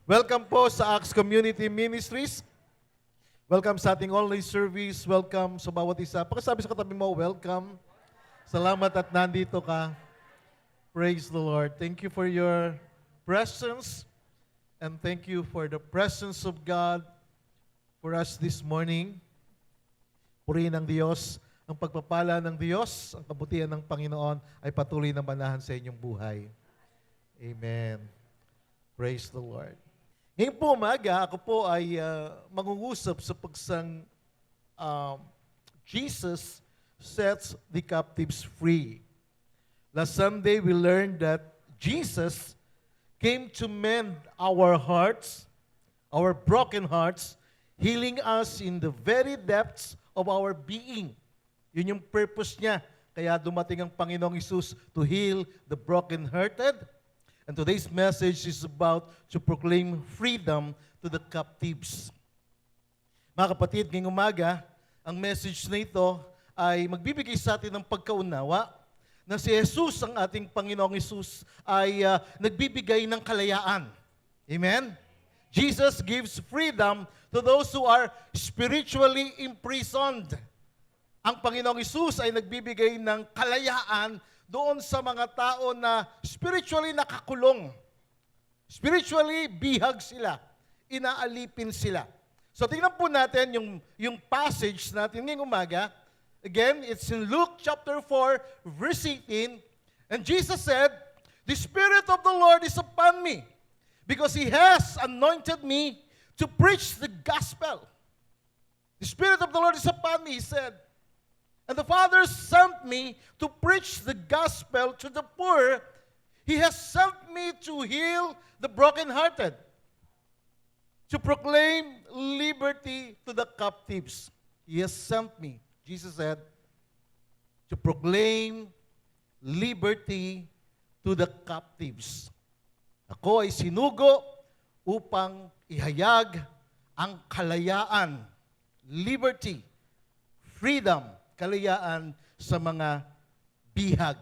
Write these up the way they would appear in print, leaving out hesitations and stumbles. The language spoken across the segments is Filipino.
Welcome po sa Acts Community Ministries. Welcome sa ating online service. Welcome sa bawat isa. Pakisabi sa katabi mo, welcome. Salamat at nandito ka. Praise the Lord. Thank you for your presence and thank you for the presence of God for us this morning. Purihin ng Diyos, ang pagpapala ng Diyos, ang kabutihan ng Panginoon ay patuloy na manahan sa inyong buhay. Amen. Praise the Lord. Ngayon po umaga, ako po ay mangungusap sa pagsang Jesus sets the captives free. Last Sunday, we learned that Jesus came to mend our hearts, our broken hearts, healing us in the very depths of our being. Yun yung purpose niya. Kaya dumating ang Panginoong Hesus to heal the broken-hearted. And today's message is about to proclaim freedom to the captives. Mga kapatid, ngayong umaga, ang message na ito ay magbibigay sa atin ng pagkaunawa na si Jesus, ang ating Panginoong Hesus, ay nagbibigay ng kalayaan. Amen? Jesus gives freedom to those who are spiritually imprisoned. Ang Panginoong Hesus ay nagbibigay ng kalayaan doon sa mga tao na spiritually nakakulong. Spiritually bihag sila. Inaalipin sila. So tingnan po natin yung passage natin ngayong umaga. Again, it's in Luke chapter 4, verse 18. And Jesus said, "The Spirit of the Lord is upon me, because He has anointed me to preach the gospel." The Spirit of the Lord is upon me, He said. And the Father sent me to preach the gospel to the poor. He has sent me to heal the brokenhearted, to proclaim liberty to the captives. He has sent me, Jesus said, to proclaim liberty to the captives. Ako ay sinugo upang ihayag ang kalayaan, liberty, freedom, kalayaan sa mga bihag,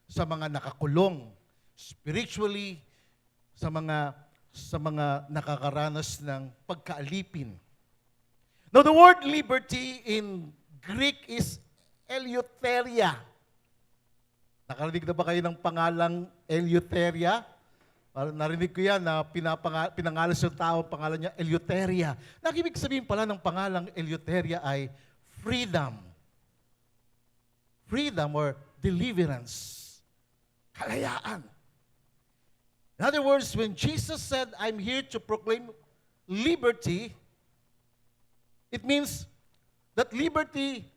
sa mga nakakulong, spiritually, sa mga nakakaranas ng pagkaalipin. Now, the word liberty in Greek is eleutheria. Nakarinig na ba kayo ng pangalang eleutheria? Narinig ko yan na pinangalan sa tao, pangalan niya eleutheria. Ibig sabihin pala ng pangalang eleutheria ay freedom. Freedom or deliverance. Kalayaan. In other words, when Jesus said, "I'm here to proclaim liberty," it means that liberty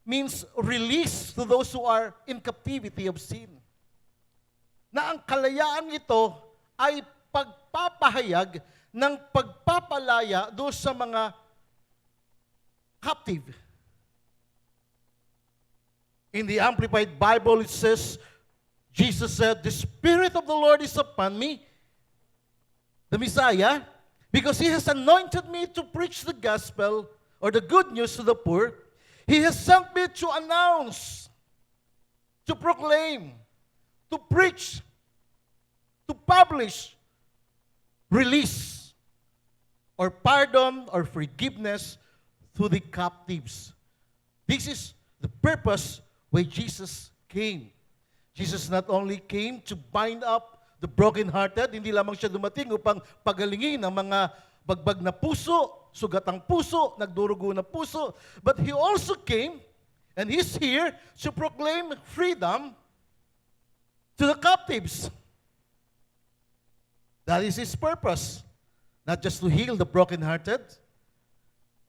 means release to those who are in captivity of sin. Na ang kalayaan ito ay pagpapahayag ng pagpapalaya doon sa mga captive. In the Amplified Bible, it says, Jesus said, "The Spirit of the Lord is upon me," the Messiah, "because He has anointed me to preach the gospel," or the good news, to the poor. He has sent me to announce, to proclaim, to preach, to publish, release, or pardon, or forgiveness to the captives. This is the purpose why Jesus came. Jesus not only came to bind up the brokenhearted, hindi lamang siya dumating upang pagalingin ang mga bagbag na puso, sugatang puso, nagdurugo na puso, but He also came, and He's here to proclaim freedom to the captives. That is His purpose. Not just to heal the brokenhearted,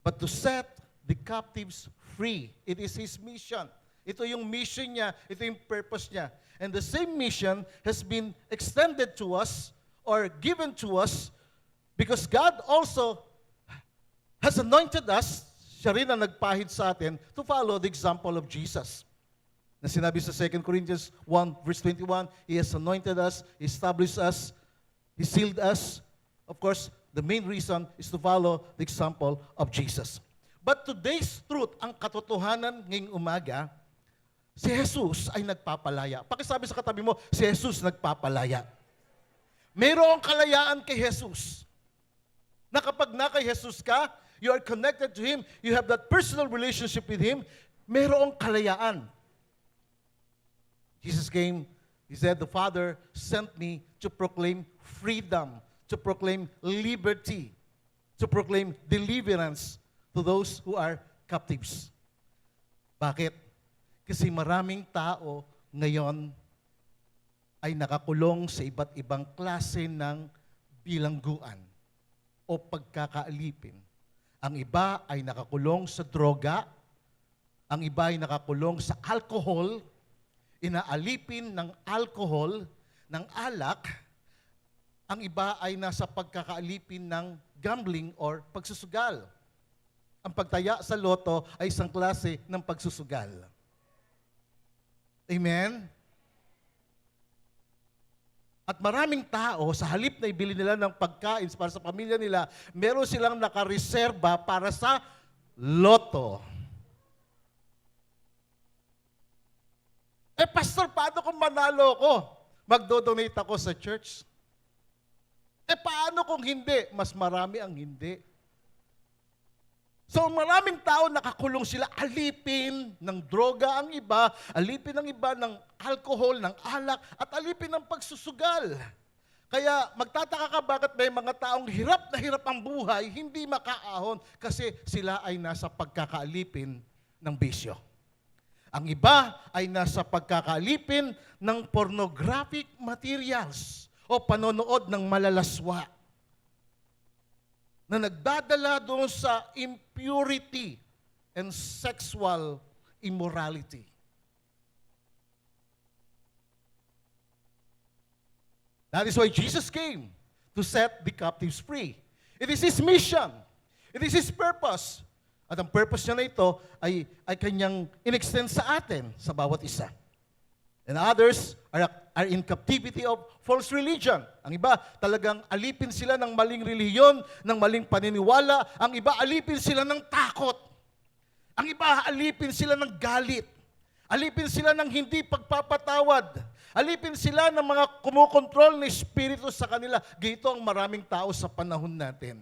but to set the captives free. It is His mission. Ito yung mission niya, ito yung purpose niya. And the same mission has been extended to us or given to us because God also has anointed us, siya rin ang nagpahid sa atin, to follow the example of Jesus. Na sinabi sa 2 Corinthians 1 verse 21, He has anointed us, He established us, He sealed us. Of course, the main reason is to follow the example of Jesus. But today's truth, ang katotohanan ngayong umaga, si Jesus ay nagpapalaya. Pakisabi sa katabi mo, si Jesus nagpapalaya. Mayroong kalayaan kay Jesus. Na kapag na kay Jesus ka, you are connected to Him, you have that personal relationship with Him, merong kalayaan. Jesus came, He said, the Father sent me to proclaim freedom, to proclaim liberty, to proclaim deliverance to those who are captives. Bakit? Kasi maraming tao ngayon ay nakakulong sa iba't ibang klase ng bilangguan o pagkakaalipin. Ang iba ay nakakulong sa droga, ang iba ay nakakulong sa alcohol, inaalipin ng alcohol, ng alak, ang iba ay nasa pagkakaalipin ng gambling or pagsusugal. Ang pagtaya sa loto ay isang klase ng pagsusugal. Amen? At maraming tao, sa halip na ibili nila ng pagkain para sa pamilya nila, meron silang nakareserba para sa loto. Pastor, paano kung manalo ko? Magdodonate ako sa church. Paano kung hindi? Mas marami ang hindi. So maraming tao nakakulong sila, alipin ng droga ang iba, alipin ng iba ng alcohol, ng alak, at alipin ng pagsusugal. Kaya magtataka ka bakit may mga taong hirap na hirap ang buhay, hindi makaahon kasi sila ay nasa pagkakaalipin ng bisyo. Ang iba ay nasa pagkakaalipin ng pornographic materials o panonood ng malalaswa na nagdadala doon sa impurity and sexual immorality. That is why Jesus came to set the captives free. It is His mission. It is His purpose. At ang purpose niya na ito ay kanyang in-extend sa atin, sa bawat isa. And others are in captivity of false religion. Ang iba, talagang alipin sila ng maling relihiyon, ng maling paniniwala. Ang iba, alipin sila ng takot. Ang iba, alipin sila ng galit. Alipin sila ng hindi pagpapatawad. Alipin sila ng mga kumukontrol na espiritu sa kanila. Gito ang maraming tao sa panahon natin.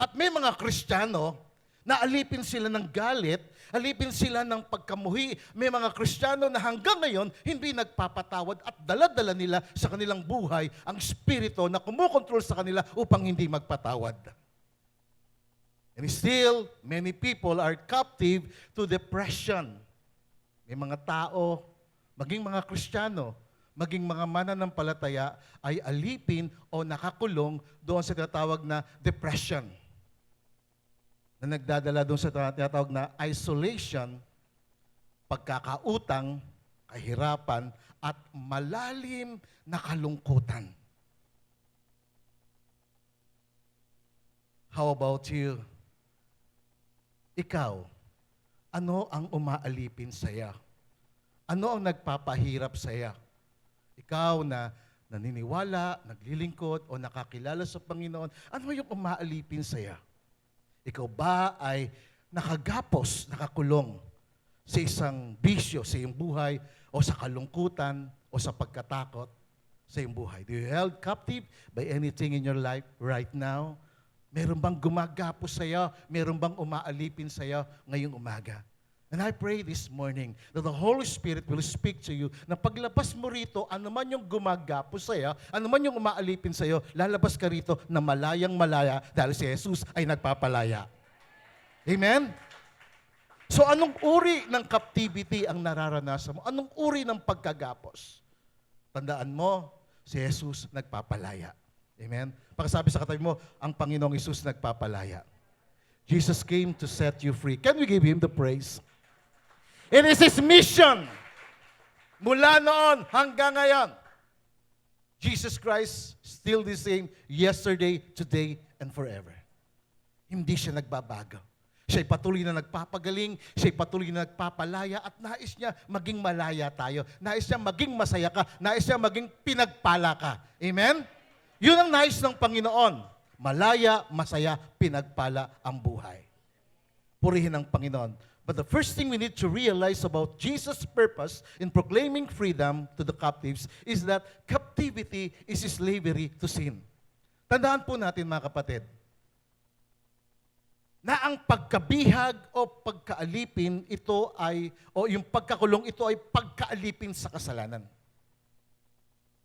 At may mga Kristiyano na alipin sila ng galit, alipin sila ng pagkamuhi. May mga Kristiyano na hanggang ngayon hindi nagpapatawad at dala-dala nila sa kanilang buhay ang espiritu na kumukontrol sa kanila upang hindi magpatawad. And still, many people are captive to depression. May mga tao, maging mga Kristiyano, maging mga mananampalataya ay alipin o nakakulong doon sa tinatawag na depression, na nagdadala doon sa tinatawag na isolation, pagkakautang, kahirapan, at malalim na kalungkutan. How about you? Ikaw, ano ang umaalipin saya? Ano ang nagpapahirap saya? Ikaw na naniniwala, naglilingkod, o nakakilala sa Panginoon, ano yung umaalipin saya? Ikaw ba ay nakagapos, nakakulong sa isang bisyo sa iyong buhay o sa kalungkutan o sa pagkatakot sa iyong buhay? Do you held captive by anything in your life right now? Meron bang gumagapos sa iyo? Meron bang umaalipin sa iyo ngayong umaga? And I pray this morning that the Holy Spirit will speak to you na paglabas mo rito, ano man yung gumagapos sa iyo, ano man yung umaalipin sa iyo, lalabas ka rito na malayang-malaya dahil si Jesus ay nagpapalaya. Amen? So anong uri ng captivity ang nararanasan mo? Anong uri ng pagkagapos? Tandaan mo, si Jesus nagpapalaya. Amen? Pagkasabi sa katabi mo, ang Panginoong Jesus nagpapalaya. Jesus came to set you free. Can we give Him the praise? It is His mission. Mula noon hanggang ngayon. Jesus Christ still the same yesterday, today, and forever. Hindi siya nagbabago. Siya'y patuloy na nagpapagaling, siya'y patuloy na nagpapalaya, at nais niya maging malaya tayo. Nais niya maging masaya ka, nais niya maging pinagpala ka. Amen? Yun ang nais ng Panginoon. Malaya, masaya, pinagpala ang buhay. Purihin ang Panginoon. But the first thing we need to realize about Jesus' purpose in proclaiming freedom to the captives is that captivity is slavery to sin. Tandaan po natin mga kapatid, na ang pagkabihag o pagkaalipin ito ay, o yung pagkakulong ito ay pagkaalipin sa kasalanan.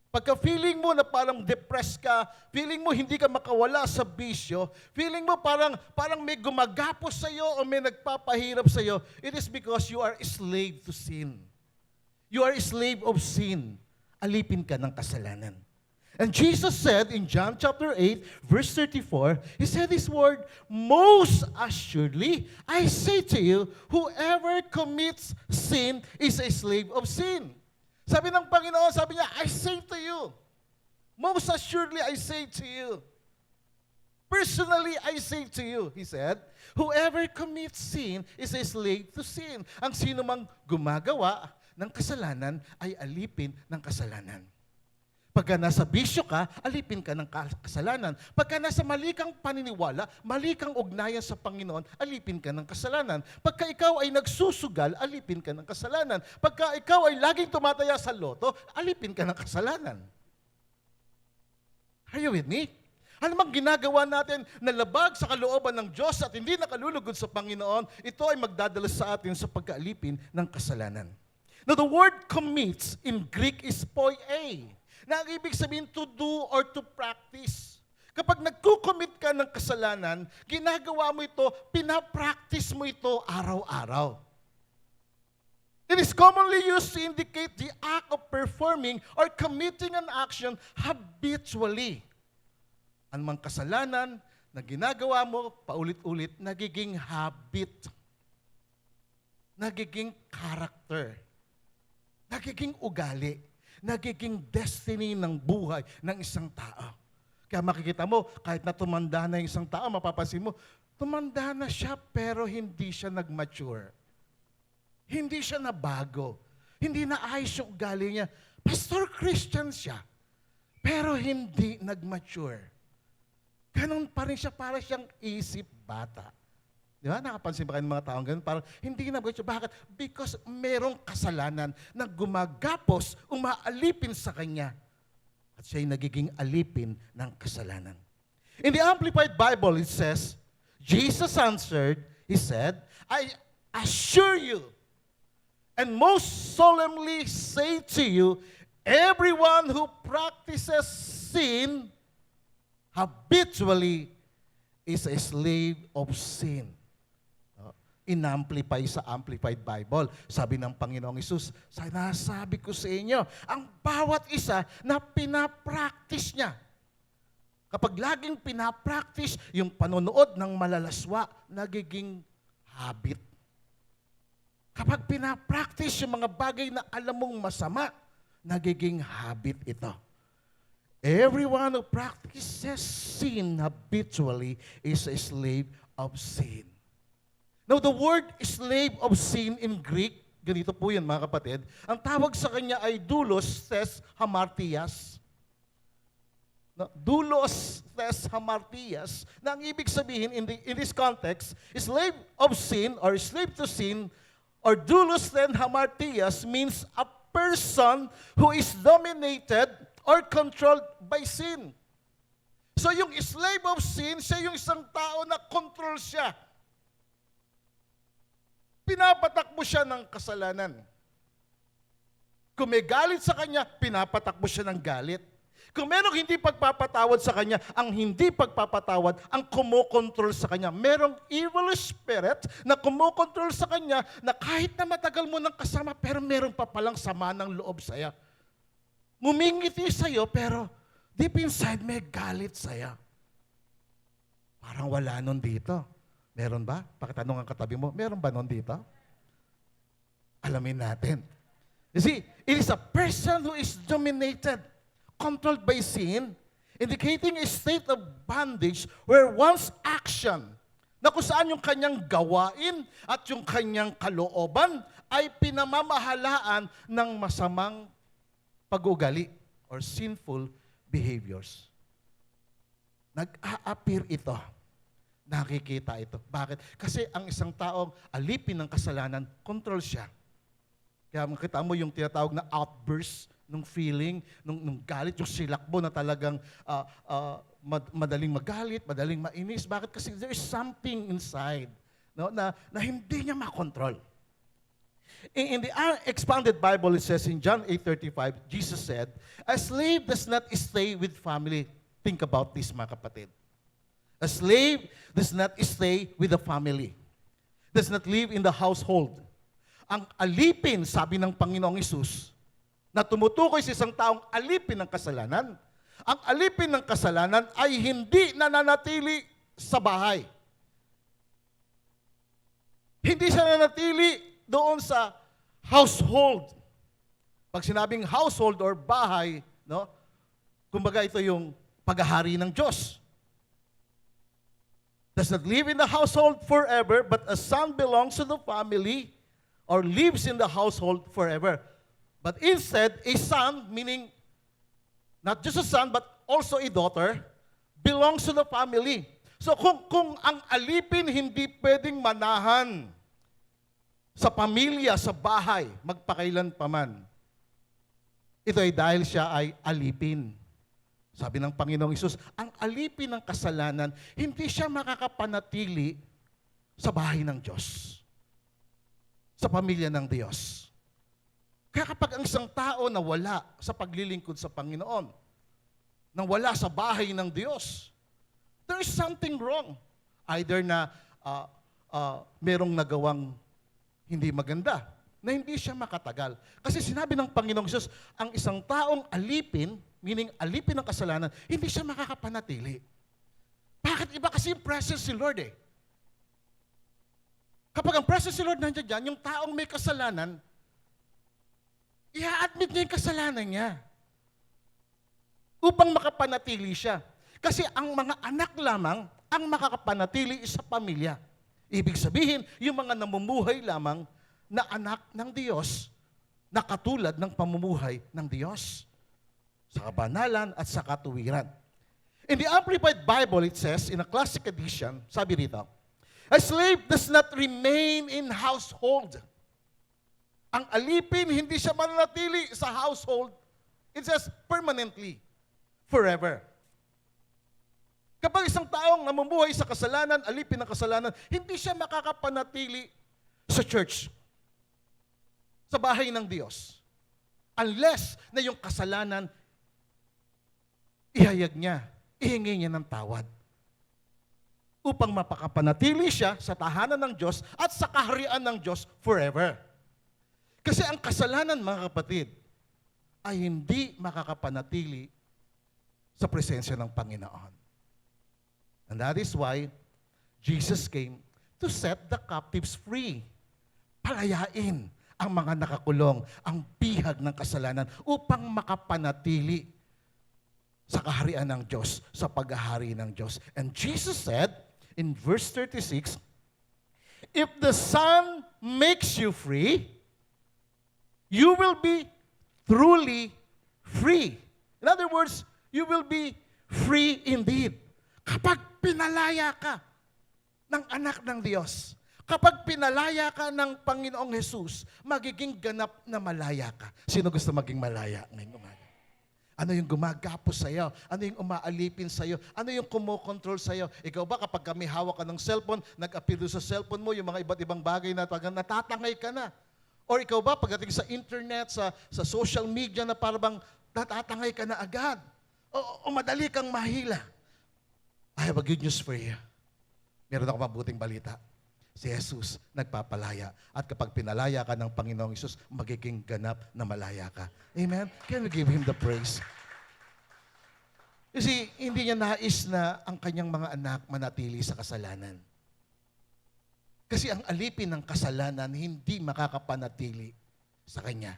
Pagka feeling mo na parang depressed ka, feeling mo hindi ka makawala sa bisyo, feeling mo parang may gumagapos sa iyo o may nagpapahirap sa iyo, it is because you are a slave to sin. You are a slave of sin. Alipin ka ng kasalanan. And Jesus said in John chapter 8, verse 34, He said this word, most assuredly, I say to you, whoever commits sin is a slave of sin. Sabi ng Panginoon, sabi niya, I say to you, most assuredly I say to you, personally I say to you, He said, whoever commits sin is a slave to sin. Ang sino mang gumagawa ng kasalanan ay alipin ng kasalanan. Pagka nasa bisyo ka, alipin ka ng kasalanan. Pagka nasa mali kang paniniwala, mali kang ugnayan sa Panginoon, alipin ka ng kasalanan. Pagka ikaw ay nagsusugal, alipin ka ng kasalanan. Pagka ikaw ay laging tumataya sa loto, alipin ka ng kasalanan. Are you with me? Ano mang ginagawa natin na labag sa kalooban ng Diyos at hindi nakalulugod sa Panginoon, ito ay magdadala sa atin sa pagkaalipin ng kasalanan. Now, the word commits in Greek is poie, na ang ibig sabihin to do or to practice. Kapag nagkukommit ka ng kasalanan, ginagawa mo ito, pinapractice mo ito araw-araw. It is commonly used to indicate the act of performing or committing an action habitually. Anumang kasalanan na ginagawa mo paulit-ulit, nagiging habit, nagiging character, nagiging ugali, nagiging destiny ng buhay ng isang tao. Kaya makikita mo, kahit na tumanda na yung isang tao, mapapansin mo, tumanda na siya pero hindi siya nag-mature. Hindi siya nabago. Hindi na ayos yung ugali niya. Pastor Christian siya, pero hindi nag-mature. Ganon pa rin siya, para siyang isip bata. Di ba? Nakapansin ba kayo ng mga taong ganun? Parang hindi na mature. Bakit? Because merong kasalanan na gumagapos, umaalipin sa kanya. At siya'y nagiging alipin ng kasalanan. In the Amplified Bible, it says, Jesus answered, He said, I assure you, and most solemnly say to you, everyone who practices sin habitually is a slave of sin. In-amplify sa Amplified Bible. Sabi ng Panginoong Hesus, sinasabi ko sa inyo, ang bawat isa na pinapractice niya. Kapag laging pinapractice yung panonood ng malalaswa, nagiging habit. Kapag pinapractice yung mga bagay na alam mong masama, nagiging habit ito. Everyone who practices sin habitually is a slave of sin. Now, the word slave of sin in Greek, ganito po yan mga kapatid, ang tawag sa kanya ay doulos tes hamartias. Doulos tes hamartias, na ang ibig sabihin in this context, slave of sin or slave to sin, or doulos tes hamartias means a person who is dominated or controlled by sin. So yung slave of sin, siya yung isang tao na control siya. Pinapatakbo siya ng kasalanan. Kung may galit sa kanya, pinapatakbo siya ng galit. Kung merong hindi pagpapatawad sa kanya, ang hindi pagpapatawad ang kumokontrol sa kanya. Merong evil spirit na kumokontrol sa kanya na kahit na matagal mo nang kasama, pero meron pa palang sama ng loob sa'yo. Mumingiti sa'yo, pero deep inside may galit sa'yo. Parang wala nun dito. Meron ba? Pakitanong ang katabi mo, meron ba nun dito? Alamin natin. You see, it is a person who is dominated, controlled by sin, indicating a state of bondage where one's action, na kung saan yung kanyang gawain at yung kanyang kalooban ay pinamamahalaan ng masamang pag-ugali or sinful behaviors. Nag-a-appear ito. Nakikita ito. Bakit? Kasi ang isang taong alipin ng kasalanan, control siya. Kaya makita mo yung tinatawag na outburst ng feeling, nung galit, yung silakbo na talagang madaling magalit, madaling mainis. Bakit? Kasi there is something inside, no, na hindi niya makontrol. In the Expanded Bible, it says in John 8:35, Jesus said, "A slave does not stay with family." Think about this, mga kapatid. A slave does not stay with the family. Does not live in the household. Ang alipin, sabi ng Panginoong Hesus, na tumutukoy sa isang taong alipin ng kasalanan, ang alipin ng kasalanan ay hindi nananatili sa bahay. Hindi siya nananatili doon sa household. Pag sinabing household or bahay, no? Kumbaga ito yung paghahari ng Diyos. Does not live in the household forever, but a son belongs to the family or lives in the household forever. But instead, a son, meaning not just a son, but also a daughter, belongs to the family. So kung ang alipin hindi pwedeng manahan sa pamilya, sa bahay, magpakailan paman, ito ay dahil siya ay alipin. Sabi ng Panginoong Hesus, ang alipin ng kasalanan, hindi siya makakapanatili sa bahay ng Diyos, sa pamilya ng Diyos. Kaya kapag ang isang tao nawala sa paglilingkod sa Panginoon, nawala sa bahay ng Diyos, there is something wrong. Either na merong nagawang hindi maganda, na hindi siya makatagal. Kasi sinabi ng Panginoong Diyos, ang isang taong alipin, meaning alipin ng kasalanan, hindi siya makakapanatili. Bakit? Iba kasi yung presence si Lord eh. Kapag ang presence si Lord nandiyan dyan, yung taong may kasalanan, i-admit niya yung kasalanan niya upang makapanatili siya. Kasi ang mga anak lamang ang makakapanatili sa pamilya. Ibig sabihin, yung mga namumuhay lamang na anak ng Diyos na katulad ng pamumuhay ng Diyos sa kabanalan at sa katuwiran. In the Amplified Bible, it says, in a classic edition, sabi rito, "A slave does not remain in household." Ang alipin, hindi siya mananatili sa household. It says, permanently, forever. Kapag isang taong namumuhay sa kasalanan, alipin ng kasalanan, hindi siya makakapanatili sa church, sa bahay ng Diyos. Unless na yung kasalanan, ihayag niya, ihingi niya ng tawad. Upang mapakapanatili siya sa tahanan ng Diyos at sa kaharian ng Diyos forever. Kasi ang kasalanan, mga kapatid, ay hindi makakapanatili sa presensya ng Panginoon. And that is why Jesus came to set the captives free. Palayain ang mga nakakulong, ang bihag ng kasalanan upang makapanatili sa kaharian ng Diyos, sa paghahari ng Diyos. And Jesus said in verse 36, "If the Son makes you free, you will be truly free." In other words, you will be free indeed. Kapag pinalaya ka ng anak ng Diyos, kapag pinalaya ka ng Panginoong Hesus, magiging ganap na malaya ka. Sino gusto maging malaya ngayong umaga? Ano yung gumagapos sa'yo? Ano yung umaalipin sa'yo? Ano yung kumokontrol sa'yo? Ikaw ba kapag kami hawak ka ng cellphone, nag-appeal sa cellphone mo, yung mga iba't ibang bagay na natatangay ka na? Or ikaw ba pagdating sa internet, sa social media na parang natatangay ka na agad? O madali kang mahila? I have a good news for you. Meron ako mabuting balita. Si Jesus nagpapalaya. At kapag pinalaya ka ng Panginoong Hesus, magiging ganap na malaya ka. Amen? Can we give Him the praise? You see, hindi niya nais na ang kanyang mga anak manatili sa kasalanan. Kasi ang alipin ng kasalanan hindi makakapanatili sa kanya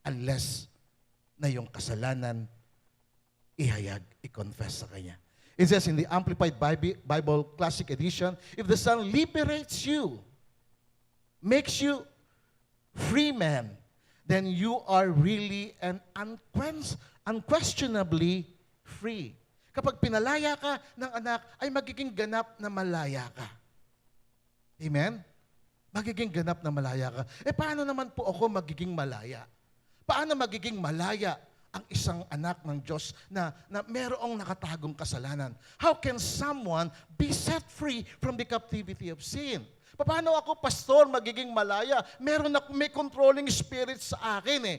unless na yung kasalanan ihayag, i-confess sa kanya. It says in the Amplified Bible Classic Edition, "If the Son liberates you, makes you free man, then you are really and unquestionably free." Kapag pinalaya ka ng anak, ay magiging ganap na malaya ka. Amen? Magiging ganap na malaya ka. Paano naman po ako magiging malaya? Paano magiging malaya ang isang anak ng Diyos na merong nakatagong kasalanan? How can someone be set free from the captivity of sin? Paano ako, pastor, magiging malaya? May controlling spirit sa akin eh.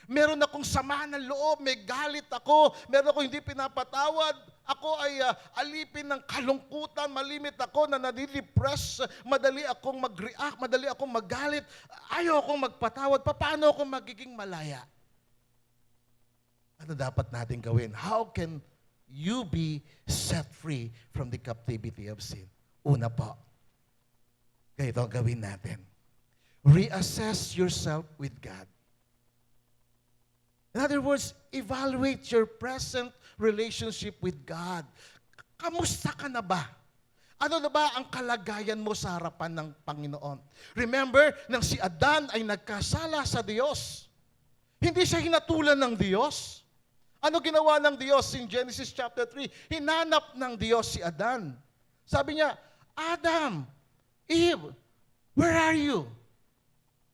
Meron akong sama ng loob, may galit ako, meron akong hindi pinapatawad, ako ay alipin ng kalungkutan, malimit ako na nadidepress, madali akong mag-react, madali akong magalit, ayaw akong magpatawad. Paano ako magiging malaya? Ano dapat natin gawin? How can you be set free from the captivity of sin? Una po, ganito ang gawin natin. Reassess yourself with God. In other words, evaluate your present relationship with God. Kamusta ka na ba? Ano na ba ang kalagayan mo sa harapan ng Panginoon? Remember, nang si Adan ay nagkasala sa Diyos, hindi siya hinatulan ng Diyos. Ano ginawa ng Diyos in Genesis chapter 3? Hinanap ng Diyos si Adan. Sabi niya, Adam, Eve, where are you?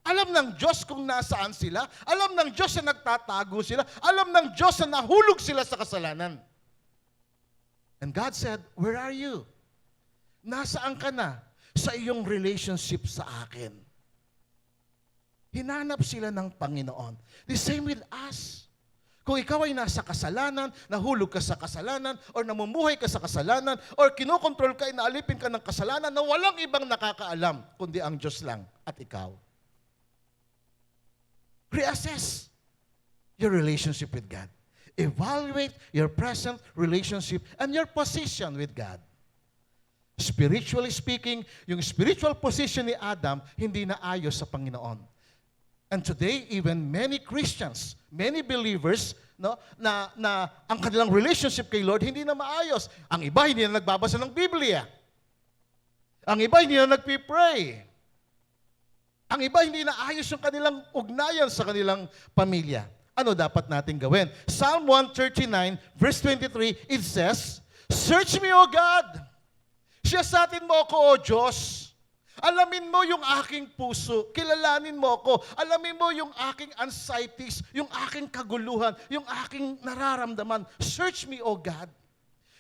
Alam ng Diyos kung nasaan sila. Alam ng Diyos na nagtatago sila. Alam ng Diyos na nahulog sila sa kasalanan. And God said, where are you? Nasaan ka na sa iyong relationship sa akin? Hinanap sila ng Panginoon. The same with us. Kung ikaw ay nasa kasalanan, nahulog ka sa kasalanan, or namumuhay ka sa kasalanan, or kinokontrol ka, inaalipin ka ng kasalanan na walang ibang nakakaalam, kundi ang Diyos lang at ikaw. Reassess your relationship with God. Evaluate your present relationship and your position with God. Spiritually speaking, yung spiritual position ni Adam hindi na ayos sa Panginoon. And today, even many Christians, many believers, na ang kanilang relationship kay Lord hindi na maayos. Ang iba hindi na nagbabasa ng Biblia. Ang iba hindi na nagpipray. Ang iba hindi na ayos yung kanilang ugnayan sa kanilang pamilya. Ano dapat natin gawin? Psalm 139, verse 23, it says, search me, O God. Siyasatin mo ako, O Diyos. Alamin mo yung aking puso. Kilalanin mo ako. Alamin mo yung aking anxieties, yung aking kaguluhan, yung aking nararamdaman. Search me, O God.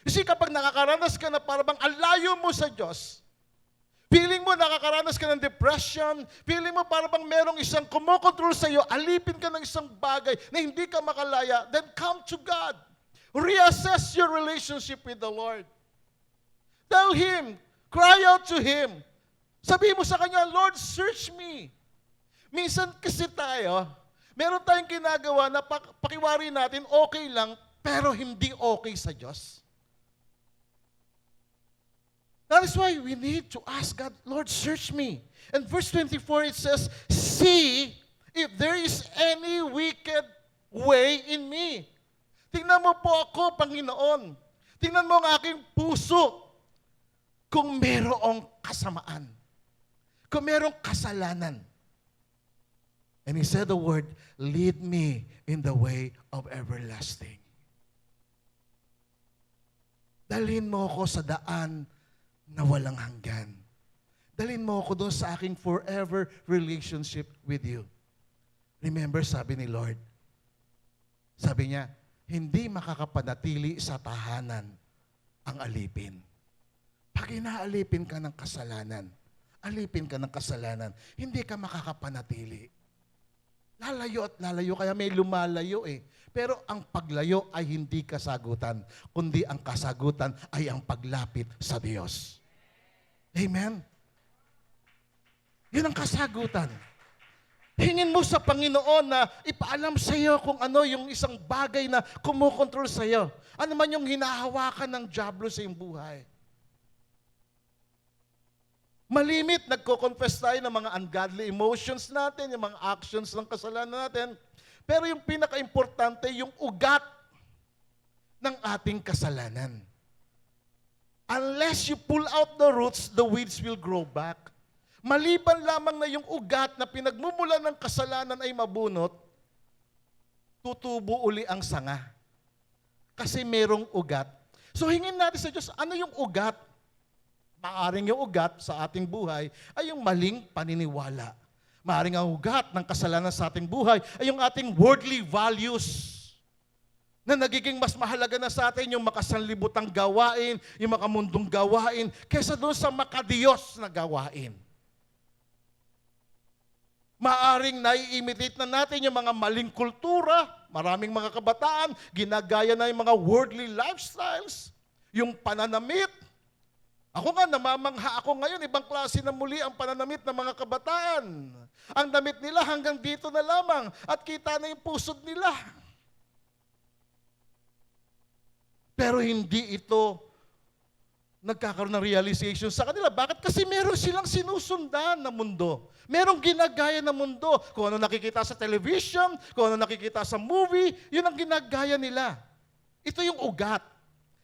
Kasi kapag nakakaranas ka na parang ang layo mo sa Diyos, feeling mo nakakaranas ka ng depression, feeling mo parang merong isang kumokontrol sa iyo, alipin ka ng isang bagay na hindi ka makalaya, then come to God. Reassess your relationship with the Lord. Tell Him, cry out to Him. Sabihin mo sa Kanya, Lord, search me. Minsan kasi tayo, meron tayong ginagawa na pakiwari natin, okay lang, pero hindi okay sa Diyos. That is why we need to ask God, Lord, search me. And verse 24, it says, see if there is any wicked way in me. Tingnan mo po ako, Panginoon. Tingnan mo ang aking puso kung merong kasamaan. Kung merong kasalanan. And He said the word, lead me in the way of everlasting. Dalhin mo ako sa daan na walang hanggan. Dalhin mo ako doon sa aking forever relationship with you. Remember, sabi ni Lord, sabi niya, hindi makakapanatili sa tahanan ang alipin. Pag inaalipin ka ng kasalanan, alipin ka ng kasalanan, hindi ka makakapanatili. Lalayo at lalayo, kaya may lumalayo eh. Pero ang paglayo ay hindi kasagutan, kundi ang kasagutan ay ang paglapit sa Diyos. Amen? Yun ang kasagutan. Hingin mo sa Panginoon na ipaalam sa iyo kung ano yung isang bagay na kumukontrol sa iyo. Ano man yung hinahawakan ng dyablo sa iyong buhay. Malimit, nagko-confess tayo ng mga ungodly emotions natin, yung mga actions ng kasalanan natin. Pero yung pinaka-importante, yung ugat ng ating kasalanan. Unless you pull out the roots, the weeds will grow back. Maliban lamang na yung ugat na pinagmumulan ng kasalanan ay mabunot, tutubo uli ang sanga. Kasi merong ugat. So hingin natin sa Diyos, ano yung ugat? Maaring yung ugat sa ating buhay ay yung maling paniniwala. Maaring ang ugat ng kasalanan sa ating buhay ay yung ating worldly values. Na nagiging mas mahalaga na sa atin yung makasanlibutang gawain, yung makamundong gawain, kaysa doon sa makadiyos na gawain. Maaring nai-imitate na natin yung mga maling kultura, maraming mga kabataan, ginagaya na yung mga worldly lifestyles, yung pananamit. Ako nga, namamangha ako ngayon, ibang klase na muli ang pananamit ng mga kabataan. Ang damit nila hanggang dito na lamang at kita na yung pusod nila. Pero hindi ito nagkakaroon ng realization sa kanila. Bakit? Kasi meron silang sinusundan na mundo. Merong ginagaya na mundo. Kung ano nakikita sa television, kung ano nakikita sa movie, yun ang ginagaya nila. Ito yung ugat.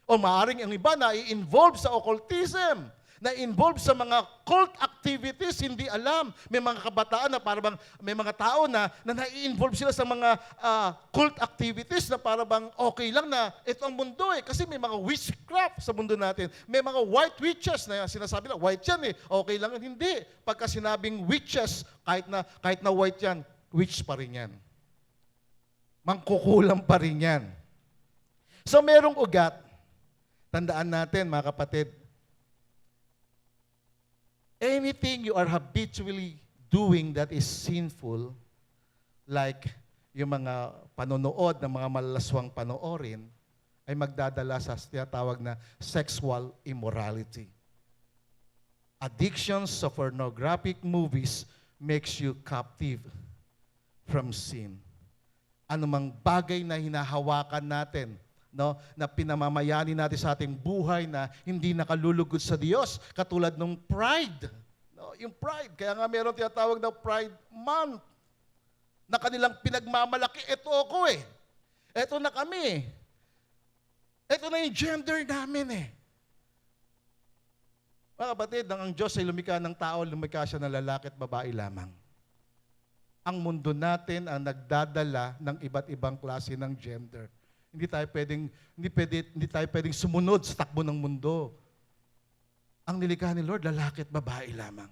O maaaring ang iba na i-involve sa occultism, na-involve sa mga cult activities, hindi alam. May mga kabataan na parang, may mga tao na na-involve sila sa mga cult activities na parang okay lang na ito ang mundo eh. Kasi may mga witchcraft sa mundo natin. May mga white witches na sinasabi lang, white yan eh, okay lang. Hindi. Pagka sinabing witches, kahit na white yan, witch pa rin yan. Mangkukulam pa rin yan. So merong ugat. Tandaan natin mga kapatid, anything you are habitually doing that is sinful, like yung mga panonood ng mga malalaswang panoorin, ay magdadala sa tinatawag na sexual immorality. Addictions of pornographic movies makes you captive from sin. Anumang bagay na hinahawakan natin, no, na pinamamayani natin sa ating buhay na hindi nakalulugod sa Diyos, katulad ng pride. No, yung pride, kaya nga meron tinatawag na Pride Month, na kanilang pinagmamalaki, ito ako eh. Ito na kami. Ito na yung gender namin eh. Mga kapatid, ang Diyos ay lumikha ng tao, lumikha siya ng lalaki at babae lamang. Ang mundo natin ang nagdadala ng iba't ibang klase ng gender. Hindi tayo pwedeng sumunod sa takbo ng mundo. Ang nilikha ni Lord, lalaki at babae lamang.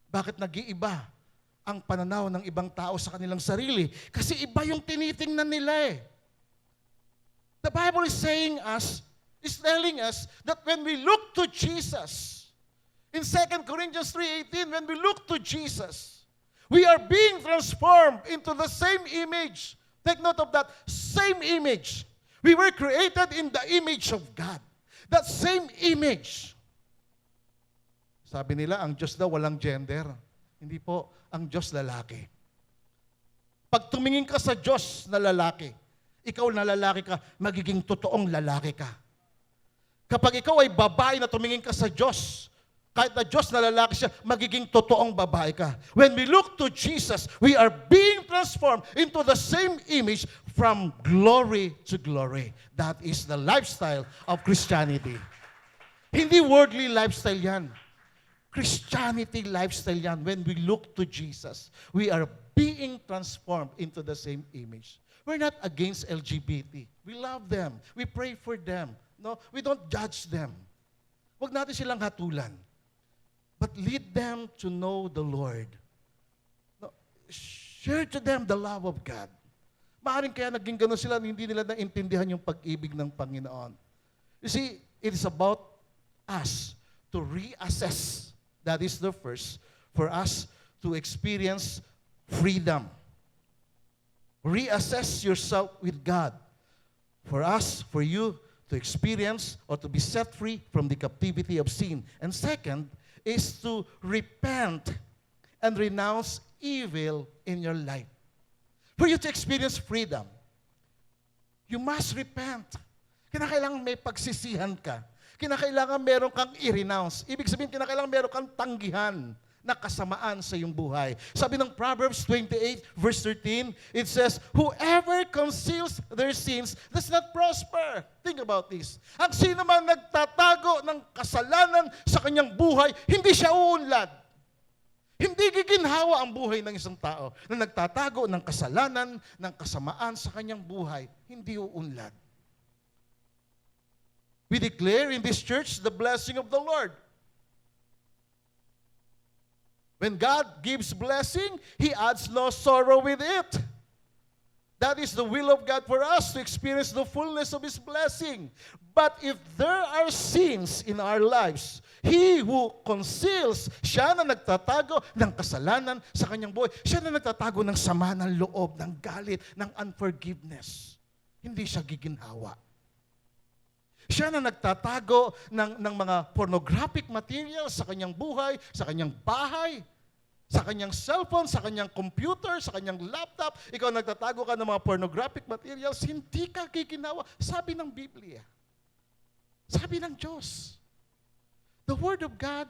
Bakit nag-iiba ang pananaw ng ibang tao sa kanilang sarili? Kasi iba yung tinitingnan nila eh. The Bible is telling us that when we look to Jesus, in 2 Corinthians 3:18, when we look to Jesus, we are being transformed into the same image. Take note of that, same image. We were created in the image of God. That same image. Sabi nila, ang Diyos daw walang gender. Hindi po, ang Diyos lalaki. Pag tumingin ka sa Diyos na lalaki, ikaw na lalaki ka, magiging totoong lalaki ka. Kapag ikaw ay babae na tumingin ka sa Diyos, kahit na Diyos na lalaki siya, magiging totoong babae ka. When we look to Jesus, we are being transformed into the same image from glory to glory. That is the lifestyle of Christianity. Hindi worldly lifestyle yan. Christianity lifestyle yan. When we look to Jesus, we are being transformed into the same image. We're not against LGBT. We love them. We pray for them. No, we don't judge them. Huwag natin silang hatulan. But lead them to know the Lord. No, share to them the love of God. Maaaring kaya naging ganun sila, hindi nila naintindihan yung pag-ibig ng Panginoon. You see, it is about us to reassess. That is the first, for us to experience freedom. Reassess yourself with God. For us, for you to experience or to be set free from the captivity of sin. And second, is to repent and renounce evil in your life. For you to experience freedom, you must repent. Kinakailangan may pagsisihan ka. Kinakailangan meron kang i-renounce. Ibig sabihin, kinakailangan meron kang tanggihan na kasamaan sa iyong buhay. Sabi ng Proverbs 28, verse 13, it says, whoever conceals their sins does not prosper. Think about this. Ang sino man nagtatago ng kasalanan sa kanyang buhay, hindi siya uunlad. Hindi giginhawa ang buhay ng isang tao na nagtatago ng kasalanan, ng kasamaan sa kanyang buhay, hindi uunlad. We declare in this church the blessing of the Lord. When God gives blessing, He adds no sorrow with it. That is the will of God for us to experience the fullness of His blessing. But if there are sins in our lives, he who conceals, siya na nagtatago ng kasalanan sa kanyang buhay. Siya na nagtatago ng sama ng loob, ng galit, ng unforgiveness. Hindi siya giginhawa. Siya na nagtatago ng mga pornographic materials sa kanyang buhay, sa kanyang bahay, sa kanyang cellphone, sa kanyang computer, sa kanyang laptop. Ikaw nagtatago ka ng mga pornographic materials, hindi ka giginhawa. Sabi ng Biblia. Sabi ng Diyos. The Word of God,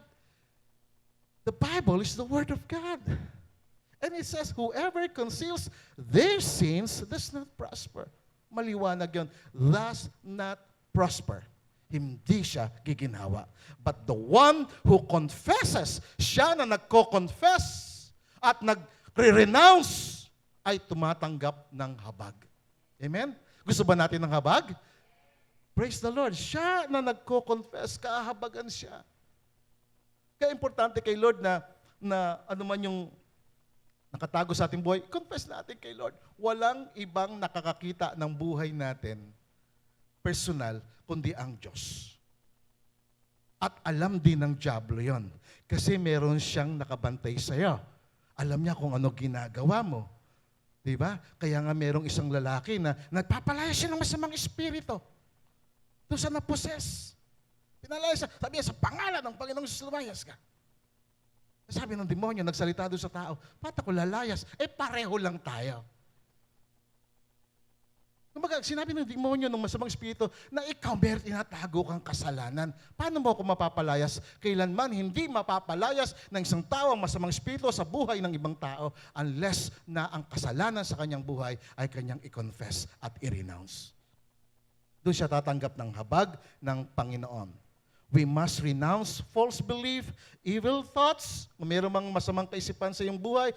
the Bible is the Word of God. And it says, whoever conceals their sins does not prosper. Maliwanag yun. Does not prosper. Hindi siya giginhawa. But the one who confesses, siya na nagko-confess at nagre-renounce, ay tumatanggap ng habag. Amen? Gusto ba natin ng habag? Praise the Lord. Siya na nagko-confess, kahabagan siya. Kaya importante kay Lord na ano man yung nakatago sa ating buhay, confess natin kay Lord. Walang ibang nakakakita ng buhay natin, personal, kundi ang Diyos. At alam din ng diablo yon. Kasi meron siyang nakabantay sa'yo. Alam niya kung ano ginagawa mo. Diba? Kaya nga merong isang lalaki na nagpapalaya siya ng masamang espiritu. Doon sa naposes. Pinalaya siya. Sabi niya, sa pangalan ng Panginoong Jesus, lumayas ka. Sabi ng demonyo, nagsalita doon sa tao, ba't ako lalayas? Pareho lang tayo. Kumbaga, sinabi ng demonyo ng masamang espiritu na ikaw meron tinatago kang kasalanan. Paano mo ako mapapalayas? Kailanman hindi mapapalayas ng isang tao ang masamang espiritu sa buhay ng ibang tao unless na ang kasalanan sa kanyang buhay ay kanyang i-confess at i-renounce. Doon siya tatanggap ng habag ng Panginoon. We must renounce false belief, evil thoughts. Kung meron mang masamang kaisipan sa iyong buhay,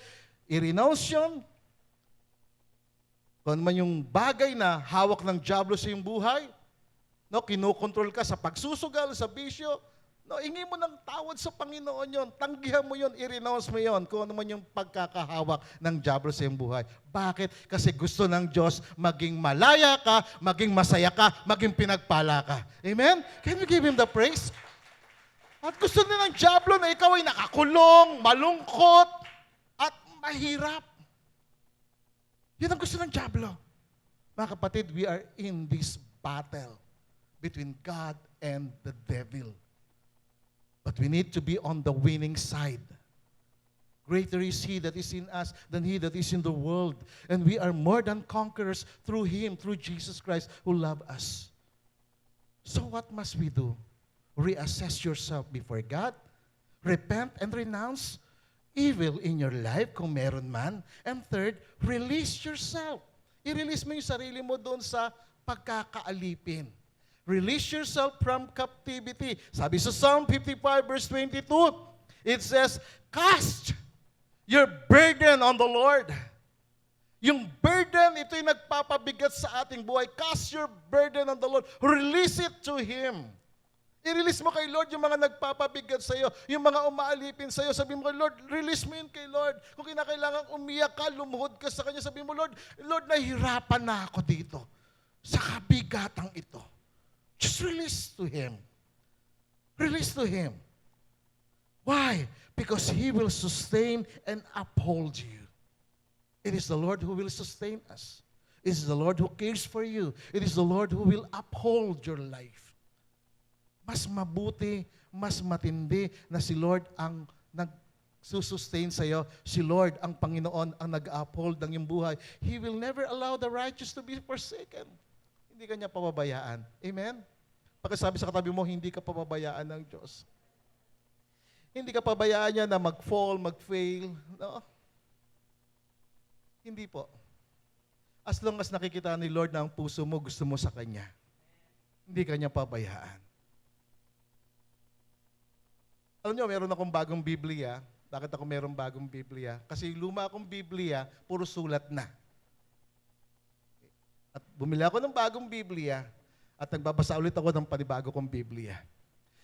i-renounce yun. Kung man yung bagay na hawak ng diablo sa iyong buhay, no, kinokontrol ka sa pagsusugal, sa bisyo, no, hingi mo ng tawad sa Panginoon yon, tanggihan mo yon, i-renounce mo yon, kung ano man yung pagkakahawak ng diablo sa iyong buhay. Bakit? Kasi gusto ng Diyos maging malaya ka, maging masaya ka, maging pinagpala ka. Amen? Can we give Him the praise? At gusto din ng diablo na ikaw ay nakakulong, malungkot, at mahirap. Yan ang gusto ng diablo. Mga kapatid, we are in this battle between God and the devil. But we need to be on the winning side. Greater is He that is in us than he that is in the world. And we are more than conquerors through Him, through Jesus Christ who loved us. So what must we do? Reassess yourself before God. Repent and renounce evil in your life, kung meron man. And third, release yourself. I-release mo yung sarili mo doon sa pagkakaalipin. Release yourself from captivity. Sabi sa Psalm 55 verse 22, it says, cast your burden on the Lord. Yung burden, ito yung nagpapabigat sa ating buhay. Cast your burden on the Lord. Release it to Him. I-release mo kay Lord yung mga nagpapabigat sa iyo, yung mga umaalipin sa iyo. Sabi mo kay Lord, release mo yun kay Lord. Kung kinakailangan umiyak ka, lumuhod ka sa Kanya, sabi mo, Lord, nahihirapan na ako dito sa kabigatang ito. Just release to Him. Release to Him. Why? Because He will sustain and uphold you. It is the Lord who will sustain us. It is the Lord who cares for you. It is the Lord who will uphold your life. Mas mabuti, mas matindi na si Lord ang nagsusustain sa iyo. Si Lord, ang Panginoon, ang nag-uphold ng iyong buhay. He will never allow the righteous to be forsaken. Hindi ka niya pababayaan. Amen? Pagkasabi sa katabi mo, hindi ka pababayaan ng Diyos. Hindi ka pabayaan niya na mag-fall, mag-fail. No? Hindi po. As long as nakikita ni Lord na ang puso mo, gusto mo sa Kanya, hindi ka niya pabayaan. Alam niyo, meron akong bagong Biblia. Bakit ako meron bagong Biblia? Kasi luma akong Biblia, puro sulat na. At bumili ako ng bagong Biblia at nagbabasa ulit ako ng panibago kong Biblia.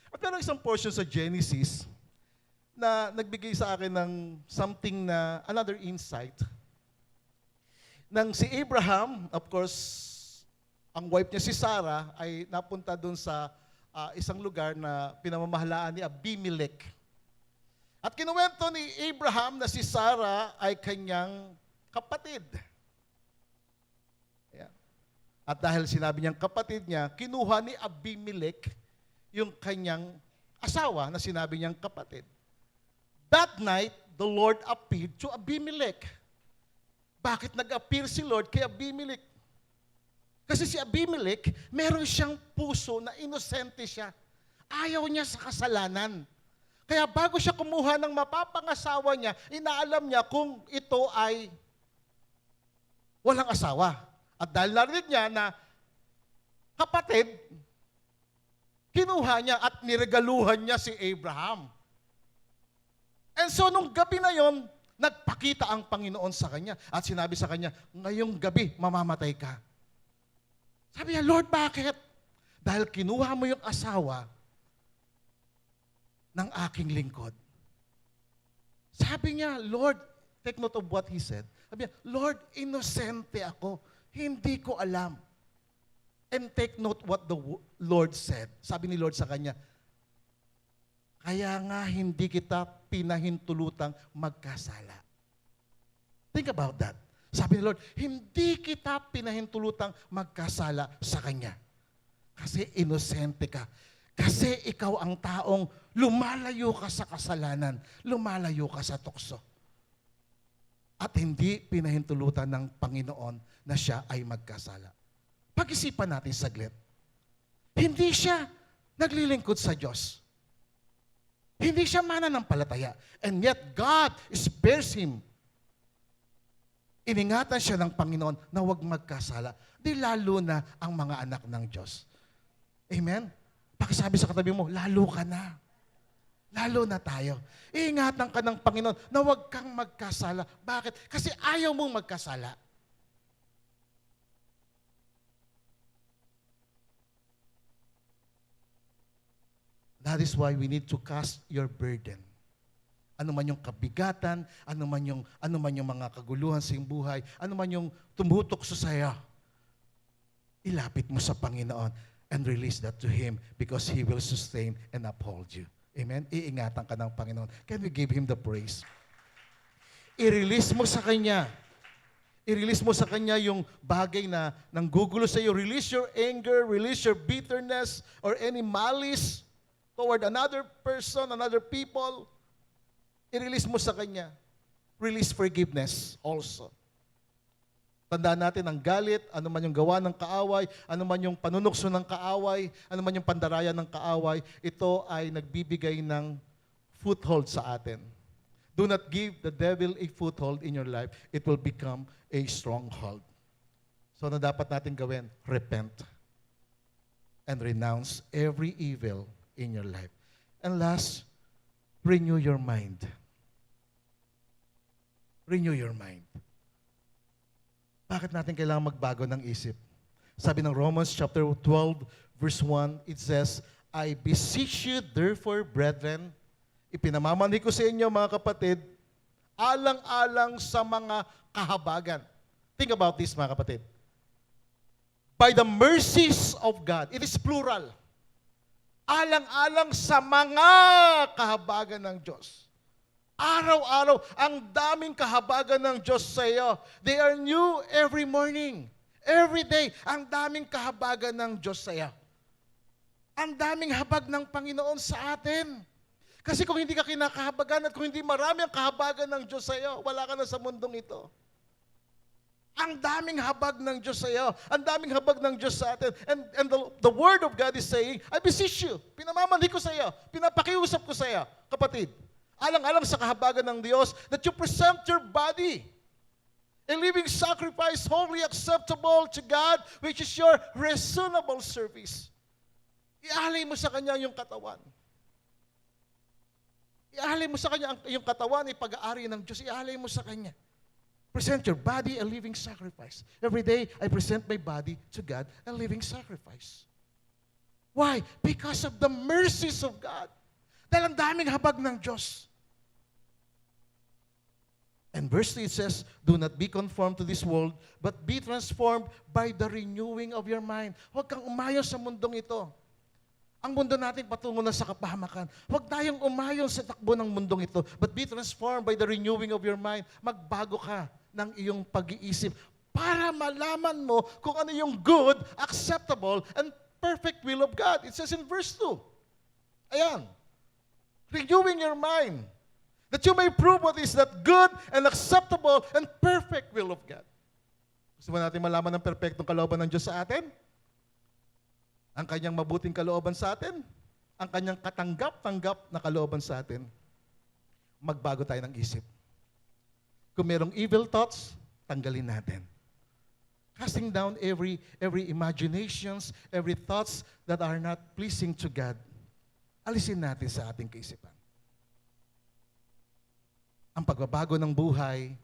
At meron isang portion sa Genesis na nagbigay sa akin ng something na, another insight. nang si Abraham, of course, ang wife niya si Sarah ay napunta doon sa isang lugar na pinamamahalaan ni Abimelech. At kinuwento ni Abraham na si Sarah ay kanyang kapatid. Ayan. At dahil sinabi niyang kapatid niya, kinuha ni Abimelech yung kanyang asawa na sinabi niyang kapatid. That night, the Lord appeared to Abimelech. Bakit nag-appear si Lord kay Abimelech? Kasi si Abimelech, meron siyang puso na inosente siya. Ayaw niya sa kasalanan. Kaya bago siya kumuha ng mapapangasawa niya, inaalam niya kung ito ay walang asawa. At dahil narinig niya na kapatid, kinuha niya at niregaluhan niya si Abraham. And so, nung gabi na yon, nagpakita ang Panginoon sa kanya at sinabi sa kanya, ngayong gabi, mamamatay ka. Sabi niya, Lord, bakit? Dahil kinuha mo yung asawa ng aking lingkod. Sabi niya, Lord, take note of what he said. Sabi niya, Lord, inosente ako. Hindi ko alam. And take note what the Lord said. Sabi ni Lord sa kanya, kaya nga hindi kita pinahintulutang magkasala. Think about that. Sabi ni Lord, hindi kita pinahintulutang magkasala sa Kanya. Kasi inosente ka. Kasi ikaw ang taong lumalayo ka sa kasalanan, lumalayo ka sa tukso. At hindi pinahintulutan ng Panginoon na siya ay magkasala. Pag-isipan natin saglit. Hindi siya naglilingkod sa Diyos. Hindi siya mananampalataya. And yet, God spares him. Iningatan siya ng Panginoon na huwag magkasala. Di lalo na ang mga anak ng Diyos. Amen? Pakisabi sa katabi mo, lalo ka na. Lalo na tayo. Iingatan ka ng Panginoon na huwag kang magkasala. Bakit? Kasi ayaw mong magkasala. That is why we need to cast your burden. Ano man yung kabigatan, ano man yung mga kaguluhan sa iyong buhay, ano man yung tumutok sa saya, ilapit mo sa Panginoon and release that to Him because He will sustain and uphold you. Amen? Iingatan ka ng Panginoon. Can we give Him the praise? I-release mo sa Kanya. I-release mo sa Kanya yung bagay na nanggugulo sa iyo. Release your anger, release your bitterness, or any malice toward another person, another people. I-release mo sa Kanya. Release forgiveness also. Tandaan natin ang galit, ano man yung gawa ng kaaway, ano man yung panunukso ng kaaway, ano man yung pandaraya ng kaaway, ito ay nagbibigay ng foothold sa atin. Do not give the devil a foothold in your life. It will become a stronghold. So ano dapat natin gawin? Repent and renounce every evil in your life. And last, renew your mind. Renew your mind. Bakit natin kailangan magbago ng isip? Sabi ng Romans chapter 12, verse 1, it says, I beseech you therefore, brethren, ipinamamani ko sa inyo mga kapatid, alang-alang sa mga kahabagan. Think about this mga kapatid. By the mercies of God, it is plural. Alang-alang sa mga kahabagan ng Diyos. Araw-araw, ang daming kahabagan ng Diyos sa iyo. They are new every morning. Every day, ang daming kahabagan ng Diyos sa iyo. Ang daming habag ng Panginoon sa atin. Kasi kung hindi ka kinakahabagan at kung hindi marami ang kahabagan ng Diyos sa iyo, wala ka na sa mundong ito. Ang daming habag ng Diyos sa iyo. Ang daming habag ng Diyos sa atin. And the Word of God is saying, I beseech you. Pinamamali ko sa iyo. Pinapakiusap ko sa iyo, kapatid. Alang-alang sa kahabagan ng Diyos, that you present your body a living sacrifice, wholly acceptable to God, which is your reasonable service. Ialay mo sa Kanya yung katawan. Ialay mo sa Kanya yung katawan, ipag-aari ng Diyos. Ialay mo sa Kanya. Present your body a living sacrifice. Every day, I present my body to God a living sacrifice. Why? Because of the mercies of God. Dahil ang daming habag ng Diyos. And verse 3 it says, do not be conformed to this world, but be transformed by the renewing of your mind. Huwag kang umayon sa mundong ito. Ang mundo natin patungo na sa kapahamakan. Huwag tayong umayon sa takbo ng mundong ito, but be transformed by the renewing of your mind. Magbago ka ng iyong pag-iisip para malaman mo kung ano yung good, acceptable, and perfect will of God. It says in verse 2. Ayan. Renewing your mind. That you may prove what is that good and acceptable and perfect will of God. Gusto ba natin malaman ang perfectong kalooban ng Diyos sa atin? Ang kanyang mabuting kalooban sa atin? Ang kanyang katanggap-tanggap na kalooban sa atin? Magbago tayo ng isip. Kung merong evil thoughts, tanggalin natin. Casting down every imaginations, every thoughts that are not pleasing to God. Alisin natin sa ating kaisipan. Ang pagbabago ng buhay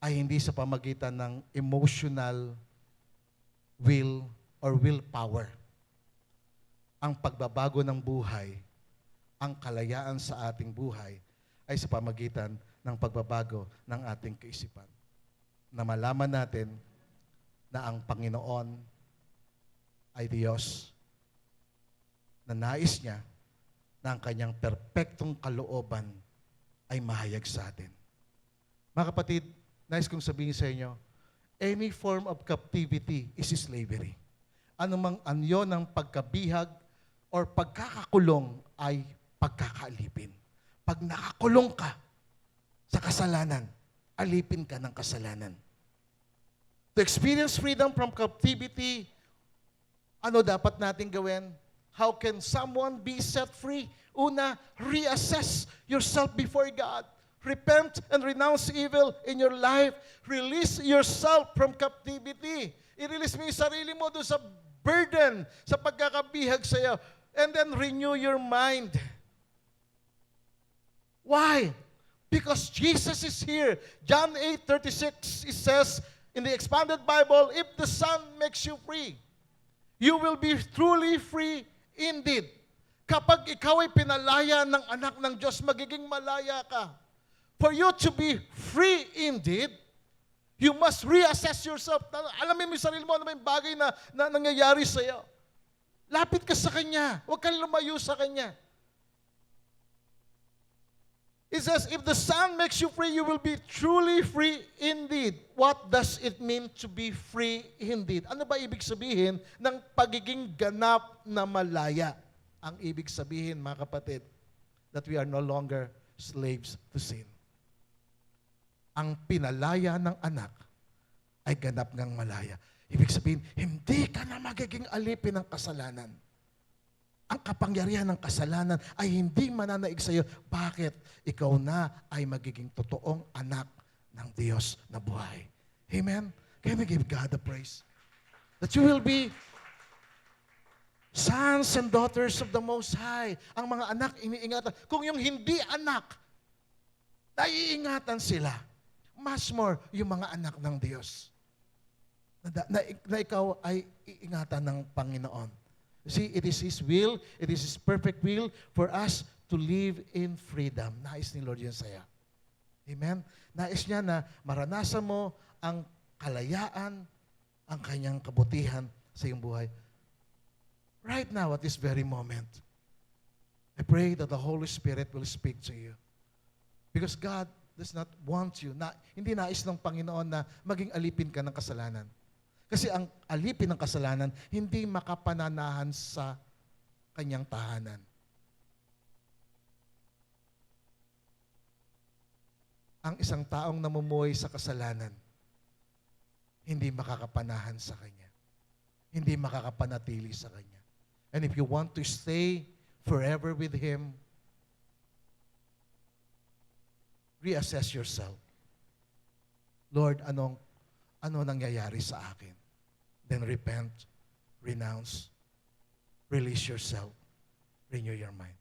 ay hindi sa pamagitan ng emotional will or willpower. Ang pagbabago ng buhay, ang kalayaan sa ating buhay ay sa pamagitan ng pagbabago ng ating kaisipan. Na malaman natin na ang Panginoon ay Diyos, na nais niya na ang kanyang perpektong kalooban ay mahayag sa atin. Mga kapatid, nais kong sabihin sa inyo, any form of captivity is slavery. Anumang anyo ng pagkabihag or pagkakakulong ay pagkakaalipin. Pag nakakulong ka sa kasalanan, alipin ka ng kasalanan. To experience freedom from captivity, ano dapat natin gawin? How can someone be set free? Una, reassess yourself before God. Repent and renounce evil in your life. Release yourself from captivity. I-release mo yung sarili mo doon sa burden, sa pagkakabihag sa iyo. And then renew your mind. Why? Because Jesus is here. John 8:36, it says in the expanded Bible, if the Son makes you free, you will be truly free indeed. Kapag ikaw ay pinalaya ng anak ng Diyos, magiging malaya ka. For you to be free indeed, you must reassess yourself. Alamin mo yung sarili mo, ano ba yung bagay na nangyayari sa iyo. Lapit ka sa Kanya. Huwag kang lumayo sa Kanya. It says, if the Son makes you free, you will be truly free indeed. What does it mean to be free indeed? Ano ba ibig sabihin ng pagiging ganap na malaya? Ang ibig sabihin, mga kapatid, that we are no longer slaves to sin. Ang pinalaya ng anak ay ganap ngang malaya. Ibig sabihin, hindi ka na magiging alipin ng kasalanan. Ang kapangyarihan ng kasalanan ay hindi mananaig sa iyo. Bakit? Ikaw na ay magiging totoong anak ng Diyos na buhay. Amen? Can we give God the praise? That you will be sons and daughters of the Most High. Ang mga anak, iniingatan. Kung yung hindi anak, naiingatan sila. Much more, yung mga anak ng Diyos. Na ikaw ay iingatan ng Panginoon. See, it is His will, it is His perfect will for us to live in freedom. Nais ni Lord yun sa'yo. Amen? Nais niya na maranasan mo ang kalayaan, ang kanyang kabutihan sa iyong buhay. Right now, at this very moment, I pray that the Holy Spirit will speak to you. Because God does not want you, hindi nais ng Panginoon na maging alipin ka ng kasalanan. Kasi ang alipin ng kasalanan, hindi makapananahan sa kanyang tahanan. Ang isang taong namumuhay sa kasalanan, hindi makakapanahan sa kanya. Hindi makakapanatili sa kanya. And if you want to stay forever with Him, reassess yourself. Lord, ano nangyayari sa akin? Then repent, renounce, release yourself, renew your mind.